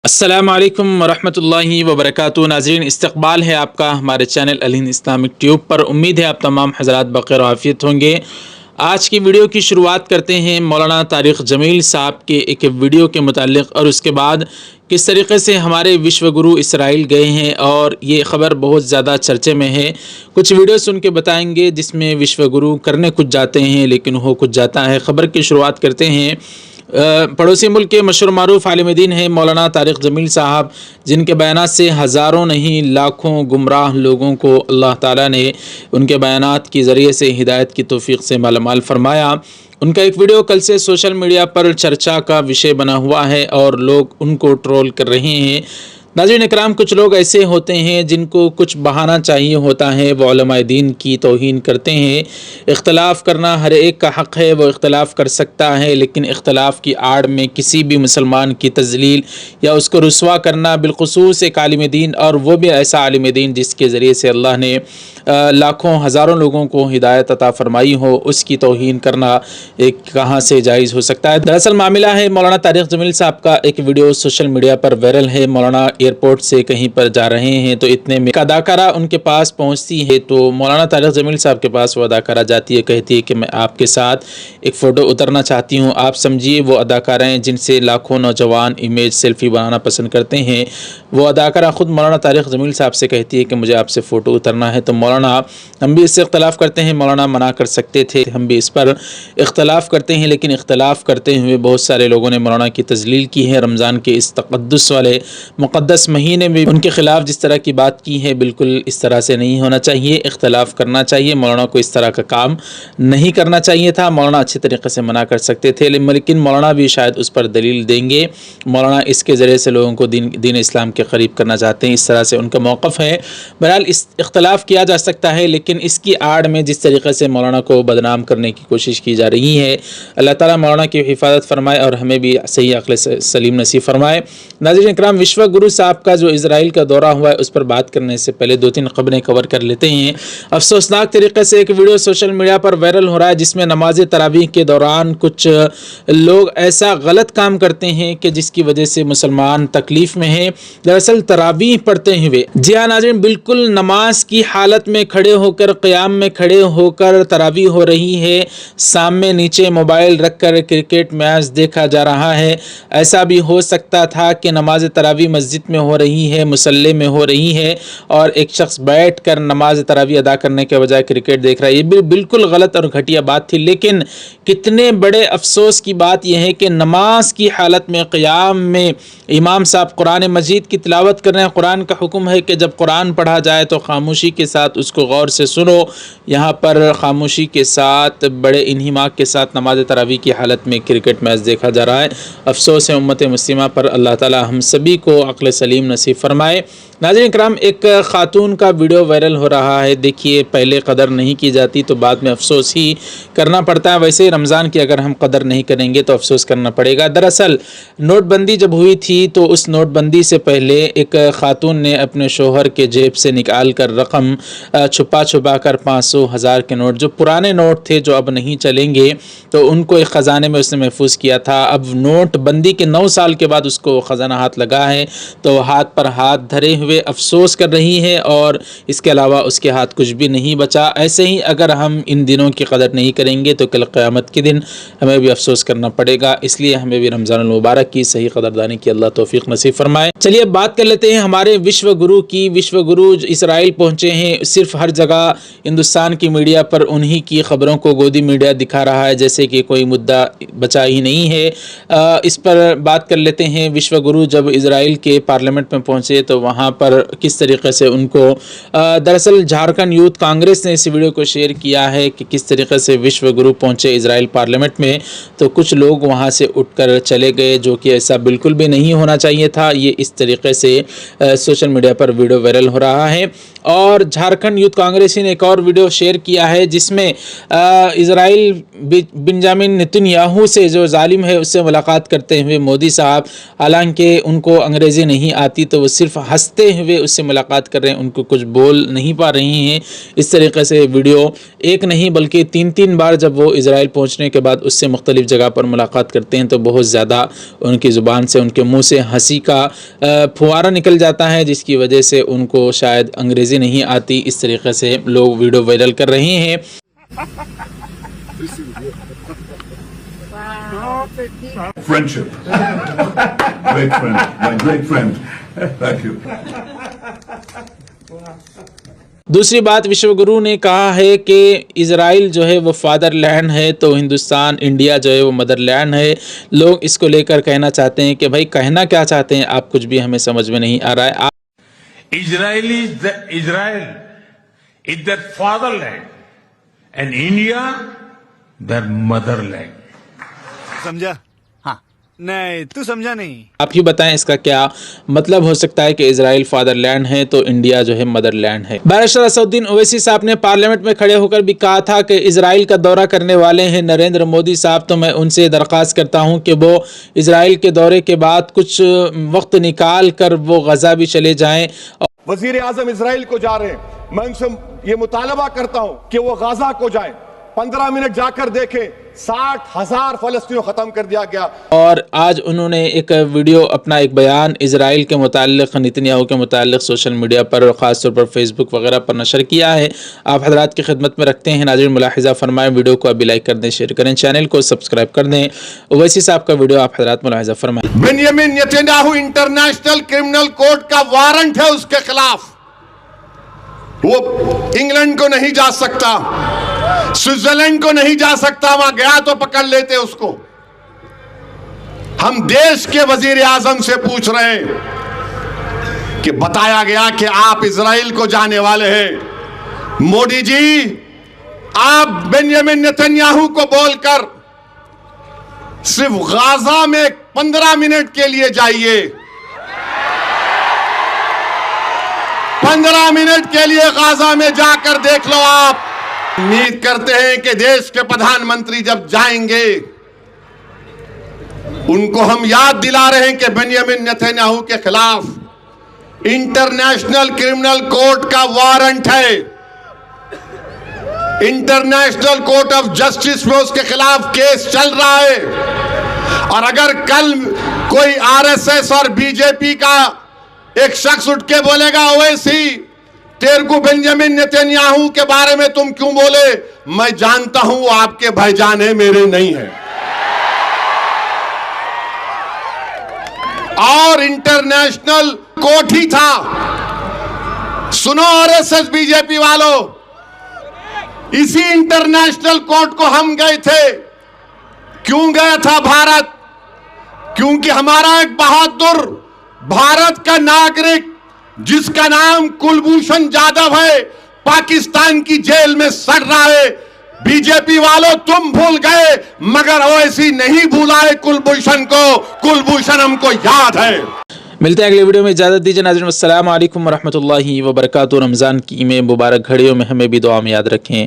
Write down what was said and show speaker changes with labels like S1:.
S1: अस्सलामुअलैकुम वरहमतुल्लाहि वबरकातुहू। नाज़रीन, इस्तक़बाल है आपका हमारे चैनल अल हिंद इस्लामिक ट्यूब पर। उम्मीद है आप तमाम हज़रात बख़ैर आफ़ियत होंगे। आज की वीडियो की शुरुआत करते हैं मौलाना तारिक जमील साहब के एक वीडियो के मुताल्लिक़, और उसके बाद किस तरीक़े से हमारे विश्व गुरु इसराइल गए हैं और ये ख़बर बहुत ज़्यादा चर्चे में है। कुछ वीडियो सुन के बताएंगे जिसमें विश्व गुरु करने कुछ जाते हैं लेकिन हो कुछ जाता है। ख़बर की शुरुआत करते हैं। पड़ोसी मुल्क के मशहूर मारूफ आलिम दीन हैं मौलाना तारिक जमील साहब, जिनके बयानात से हज़ारों नहीं लाखों गुमराह लोगों को अल्लाह ताला ने उनके बयानात के ज़रिए से हिदायत की तौफ़ीक़ से मालामाल फरमाया। उनका एक वीडियो कल से सोशल मीडिया पर चर्चा का विषय बना हुआ है और लोग उनको ट्रोल कर रहे हैं। नाज़रीन इकराम, कुछ लोग ऐसे होते हैं जिनको कुछ बहाना चाहिए होता है, वो उलमाए दीन की तौहीन करते हैं। इख्तलाफ करना हर एक का हक़ है, वो इख्तलाफ कर सकता है, लेकिन इख्तलाफ की आड़ में किसी भी मुसलमान की तज़लील या उसको रुस्वा करना, बिलख़ुसूस एक आलिम दीन, और वो भी ऐसा आलिम दीन जिसके ज़रिए से अल्लाह ने लाखों हज़ारों लोगों को हिदायत अता फ़रमाई हो, उसकी तौहीन करना एक कहाँ से जायज़ हो सकता है। दरअसल मामला है मौलाना तारिक जमील साहब का एक वीडियो सोशल मीडिया पर वायरल है। मौलाना एयरपोर्ट से कहीं पर जा रहे हैं तो इतने में अदाकारा उनके पास पहुंचती है, तो मौलाना तारिक जमील साहब के पास वो अदाकारा जाती है, कहती है कि मैं आपके साथ एक फ़ोटो उतारना चाहती हूं। आप समझिए वो अदाकाराएँ जिनसे लाखों नौजवान इमेज सेल्फ़ी बनाना पसंद करते हैं, वो अदाकारा ख़ुद मौलाना तारिक जमील साहब से कहती है कि मुझे आपसे फ़ोटो उतारना है। तो मौलाना, हम भी इससे इख्तलाफ करते हैं, मौलाना मना कर सकते थे, हम भी इस पर इख्तलाफ करते हैं, लेकिन इख्तलाफ करते हुए बहुत सारे लोगों ने मौलाना की तज़लील की है। रमज़ान के इस तक़द्दुस वाले मुक़द्दस महीने में उनके ख़िलाफ़ जिस तरह की बात की है, बिल्कुल इस तरह से नहीं होना चाहिए। इख्तलाफ करना चाहिए, मौलाना को इस तरह का काम नहीं करना चाहिए था। मौलाना अच्छे तरीक़े से मना कर सकते थे, लेकिन मौलाना भी शायद उस पर दलील देंगे। मौलाना इसके ज़रिए से लोगों को दीन इस्लाम के करीब करना चाहते हैं, इस तरह से उनका मौक़िफ़ है। बहरहाल इस इख्तलाफ किया जा सकता है, लेकिन इसकी आड़ में जिस तरीक़े से मौलाना को बदनाम करने की कोशिश की जा रही है, अल्लाह ताला मौलाना की हिफाजत फरमाए और हमें भी सही अक़ल सलीम नसीब फरमाए। नाज़रीन इकराम, विश्व गुरु साहब का जो इज़राइल का दौरा हुआ है उस पर बात करने से पहले दो तीन ख़बरें कवर कर लेते हैं। अफसोसनाक तरीक़े से एक वीडियो सोशल मीडिया पर वायरल हो रहा है जिसमें नमाज तरावीह के दौरान कुछ लोग ऐसा गलत काम करते हैं कि जिसकी वजह से मुसलमान तकलीफ़ में है। दरअसल तरावीह पढ़ते हुए, जी हाँ नाज़रीन, बिल्कुल नमाज की हालत में खड़े होकर, क़याम में खड़े होकर तरावीह हो रही है, सामने नीचे मोबाइल रख कर क्रिकेट मैच देखा जा रहा है। ऐसा भी हो सकता था कि नमाज तरावीह मस्जिद में हो रही है, मुसल्ले में हो रही है, और एक शख्स बैठ कर नमाज तरावीह अदा करने के बजाय क्रिकेट देख रहा है। ये बिल्कुल गलत और घटिया बात थी। लेकिन कितने बड़े अफसोस की बात यह है कि नमाज की हालत में क़याम में इमाम साहब कुरान मजीद की तिलावत कर रहे हैं। कुरान का हुक्म है कि जब कुरान पढ़ा जाए तो खामोशी के साथ उसको गौर से सुनो। यहाँ पर खामोशी के साथ, बड़े इन्हिमाक के साथ नमाज तरावीह की हालत में क्रिकेट मैच देखा जा रहा है। अफसोस है उम्मत मुस्लिमा पर, अल्लाह ताला हम सभी को अक़ल सलीम नसीब फरमाए। नाज़रीन इकराम, एक ख़ातून का वीडियो वायरल हो रहा है। देखिए, पहले कदर नहीं की जाती तो बाद में अफसोस ही करना पड़ता है। वैसे ही रमज़ान की अगर हम कदर नहीं करेंगे तो अफसोस करना पड़ेगा। दरअसल नोटबंदी जब हुई थी तो उस नोटबंदी से पहले एक ख़ातून ने अपने शोहर के जेब से निकाल कर रकम छुपा छुपा कर 500, 1000 के नोट, जो पुराने नोट थे जो अब नहीं चलेंगे, तो उनको एक ख़जाने में उसने महफूज किया था। अब नोटबंदी के 9 साल के बाद उसको ख़जाना हाथ लगा है तो हाथ पर हाथ धरे हुए अफसोस कर रही है, और इसके अलावा उसके हाथ कुछ भी नहीं बचा। ऐसे ही अगर हम इन दिनों की कदर नहीं करेंगे तो कल क़यामत के दिन हमें भी अफसोस करना पड़ेगा। इसलिए हमें भी रमज़ान मुबारक की सही कदरदानी की अल्लाह तौफ़ीक़ नसीब फरमाए। चलिए अब बात कर लेते हैं हमारे विश्व गुरु की। विश्व गुरु इसराइल पहुँचे हैं। सिर्फ हर जगह हिंदुस्तान की मीडिया पर उन्हीं की ख़बरों को गोदी मीडिया दिखा रहा है, जैसे कि कोई मुद्दा बचा ही नहीं है। इस पर बात कर लेते हैं। विश्व गुरु जब इसराइल के पार्लियामेंट में पहुँचे तो वहाँ पर किस तरीक़े से उनको, दरअसल झारखंड यूथ कांग्रेस ने इस वीडियो को शेयर किया है कि किस तरीक़े से विश्व गुरु पहुँचे इसराइल पार्लियामेंट में, तो कुछ लोग वहाँ से उठकर चले गए, जो कि ऐसा बिल्कुल भी नहीं होना चाहिए था। ये इस तरीक़े से सोशल मीडिया पर वीडियो वायरल हो रहा है। اور جھارکھنڈ یوتھ کانگریسی نے ایک اور ویڈیو شیئر کیا ہے جس میں اسرائیل بنجامن نتن-یاہو سے جو ظالم ہے اس سے ملاقات کرتے ہوئے مودی صاحب، حالانکہ ان کو انگریزی نہیں آتی تو وہ صرف ہنستے ہوئے اس سے ملاقات کر رہے ہیں، ان کو کچھ بول نہیں پا رہی ہیں۔ اس طریقے سے ویڈیو ایک نہیں بلکہ تین بار جب وہ اسرائیل پہنچنے کے بعد اس سے مختلف جگہ پر ملاقات کرتے ہیں تو بہت زیادہ ان کی زبان سے، ان کے منہ سے ہنسی کا پھوارا نکل جاتا ہے، جس کی وجہ سے ان کو شاید انگریزی نہیں آتی۔ اس طریقے سے لوگ ویڈیو وائرل کر رہے ہیں۔
S2: Friendship. Great friend. My great friend. Thank you.
S1: دوسری بات، وشو گرو نے کہا ہے کہ اسرائیل جو ہے وہ فادر لینڈ ہے تو ہندوستان، انڈیا جو ہے وہ مدر لینڈ ہے۔ لوگ اس کو لے کر کہنا چاہتے ہیں کہ بھائی کہنا کیا چاہتے ہیں آپ، کچھ بھی ہمیں سمجھ میں نہیں آ رہا ہے۔
S3: Israel is their fatherland and India their motherland.
S4: سمجھا؟ ہاں نہیں تو سمجھا نہیں۔
S1: آپ ہی بتائیں اس کا کیا مطلب ہو سکتا ہے کہ اسرائیل فادر لینڈ ہے تو انڈیا جو ہے مدر لینڈ ہے۔ بیرسٹر اسد الدین اویسی صاحب نے پارلیمنٹ میں کھڑے ہو کر بھی کہا تھا کہ اسرائیل کا دورہ کرنے والے ہیں نریندر مودی صاحب، تو میں ان سے درخواست کرتا ہوں کہ وہ اسرائیل کے دورے کے بعد کچھ وقت نکال کر وہ غزہ بھی چلے جائیں۔
S5: وزیر اعظم اسرائیل کو جا رہے ہیں، میں ان سے یہ مطالبہ کرتا ہوں کہ وہ غزہ کو جائیں، 15 منٹ جا کر دیکھیں، 60,000 فلسطینیوں ختم کر دیا گیا۔
S1: اور آج انہوں نے ایک ویڈیو، اپنا ایک بیان اسرائیل کے متعلق، نتن-یاہو کے متعلق سوشل میڈیا پر اور خاص طور پر فیس بک وغیرہ پر نشر کیا ہے۔ آپ حضرات کی خدمت میں رکھتے ہیں۔ ناظرین ملاحظہ فرمائیں، ویڈیو کو ابھی لائک کر دیں، شیئر کریں، چینل کو سبسکرائب کر دیں۔ اویسی صاحب کا ویڈیو آپ حضرات ملاحظہ فرمائیں۔
S5: بنیامین نتن-یاہو انٹرنیشنل کرمنل کورٹ کا وارنٹ ہے اس کے خلاف، وہ انگلینڈ کو نہیں جا سکتا، سوئٹزرلینڈ کو نہیں جا سکتا، وہاں گیا تو پکڑ لیتے اس کو۔ ہم دیش کے وزیر اعظم سے پوچھ رہے ہیں کہ بتایا گیا کہ آپ اسرائیل کو جانے والے ہیں، مودی جی آپ بنیامین نتن-یاہو کو بول کر صرف غزہ میں 15 منٹ کے لیے جائیے، 15 منٹ کے لیے غزہ میں جا کر دیکھ لو آپ۔ امید کرتے ہیں کہ دیش کے پردھان منتری جب جائیں گے ان کو ہم یاد دلا رہے ہیں کہ بنیامین نتن-یاہو کے خلاف انٹرنیشنل کرمنل کورٹ کا وارنٹ ہے، انٹرنیشنل کورٹ آف جسٹس میں اس کے خلاف کیس چل رہا ہے۔ اور اگر کل کوئی RSS اور BJP کا ایک شخص اٹھ کے بولے گا اویسی تیرے کو بنیامین نتن-یاہو کے بارے میں تم کیوں بولے، میں جانتا ہوں وہ آپ کے بھائی جان ہیں، میرے نہیں ہیں۔ اور انٹرنیشنل کورٹ ہی تھا، سنو RSS BJP والوں، اسی انٹرنیشنل کورٹ کو ہم گئے تھے۔ کیوں گیا تھا بھارت؟ کیونکہ ہمارا ایک بہادر بھارت کا ناگرک جس کا نام کلبھوشن جادو ہے، پاکستان کی جیل میں سڑ رہا ہے۔ BJP والوں تم بھول گئے مگر اویسی نہیں بھولا ہے کلبھوشن کو، کلبھوشن ہم کو یاد ہے۔
S1: ملتے ہیں اگلے ویڈیو میں، اجازت دیجیے ناظرین، السلام علیکم ورحمۃ اللہ وبرکاتہ۔ رمضان کی میں مبارک گھڑیوں میں ہمیں بھی دعا میں یاد رکھیں۔